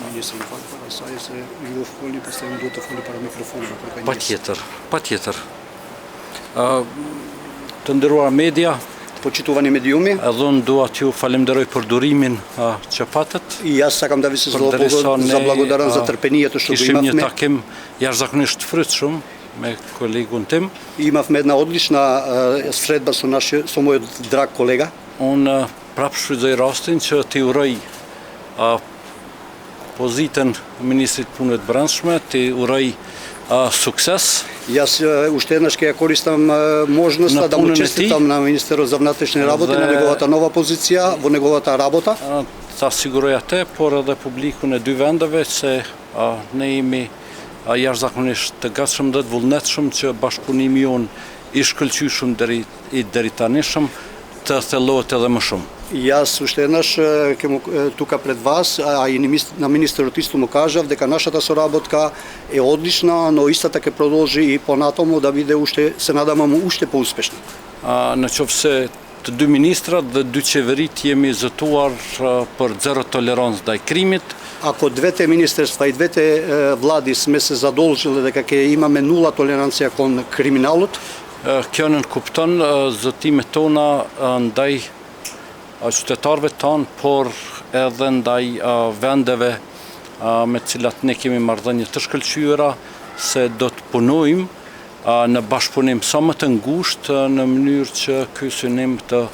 Ministri, fal para asaj se ju folni, pastaj unë duhet të foli para mikrofonit. Patjetër. Të nderuar media, Почитувани медиуми, edhe unë dua t'ju falenderoj për durimin që patët. и аз сакам да ви се заблагодарам за трпението што го Kishim një имавме. takim jashtëzakonisht frytshëm me kolegun tim. Имавме една одлична средба со мојот драг колега. Unë prapë shfrytëzoj rastin që t'i uroj pozitën Ministrit Punëve të Brendshme, t'i uroj sukses. Јас уште еднаш ќе ја користам можноста да му честитам на министерот за внатрешни работи на неговата нова позиција во неговата работа. Ta siguroj atë, por edhe publikun e dy vendeve se ne jemi jashtëzakonisht të gatshëm dhe të vullnetshëm që bashkëpunimi jonë i shkëlqyshëm deri tanishëm të thellohet edhe më shumë. Јас уште еднаш тука пред вас, а и на министерот исто му кажав дека нашата соработка е одлична, но истата ќе продолжи и понатаму да биде уште, се надамам, уште поуспешна. Në qoftë se të dy ministrat dhe dy qeverit jemi zëtuar për zero tolerancë ndaj krimit. Ако двете министерства и двете влади сме се задолжили дека ќе имаме нула толеранција кон криминалот, kjo nënkupton zëtimet tona ndaj qytetarëve tanë, por edhe ndaj vendeve me cilat ne kemi marrëdhënie të shkëlqyera se do të punojmë në bashkëpunim sa më të ngushtë në mënyrë që ky synim të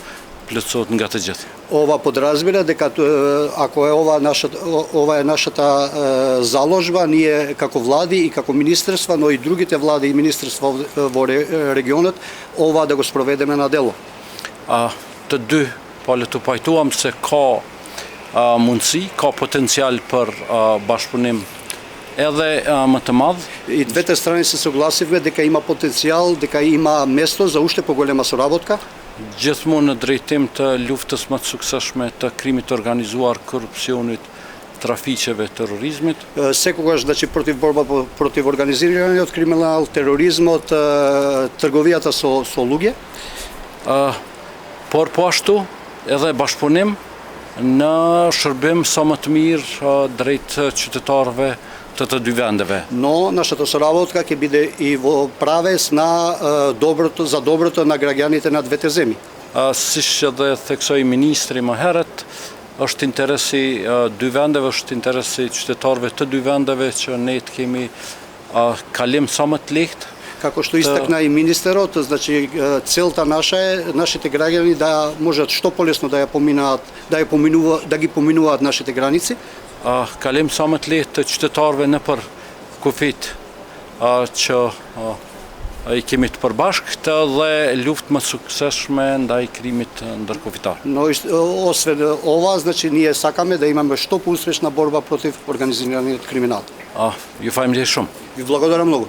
plotësohet nga të gjithë. ова подразбира дека ако е ова е нашата заложба, ние како влади и како министерства, но и другите влади и министерства во регионот, ова да го спроведеме на дело. Të dy palë të pajtuam se ka mundësi, ka potencial për bashkëpunim edhe më të madh. И двете страни се согласивме дека има потенцијал, дека има место за уште поголема соработка. Gjithmonë në drejtim të luftës më të suksesshme të krimit të organizuar, korrupsionit, trafiqeve, terrorizmit. Секогаш, значи, против организираниот криминал, тероризмот, трговијата со луѓе. Por po ashtu edhe bashkëpunim në shërbim sa më të mirë drejt qytetarëve të dy vendeve. Но нашата соработка ќе биде и во правец на за доброто на граѓаните на двете земји. Siç edhe theksoi ministri më herët, është interesi dy vendeve, është interesi qytetarëve të dy vendeve që ne të kemi kalim sa më të lehtë. Како што истакна и министерот, значи целта наша е нашите граѓани да можат што полесно да ги поминуваат нашите граници. Kalim sa më të lehtë të qytetarëve nëpër kufit që i kemi të përbashkët dhe luftë më suksesshme ndaj krimit ndërkufitar. Но освен ова, значи ние сакаме да имаме што поуспешна борба против организираниот криминал. Ju falemnderit shumë. Ви благодарам многу.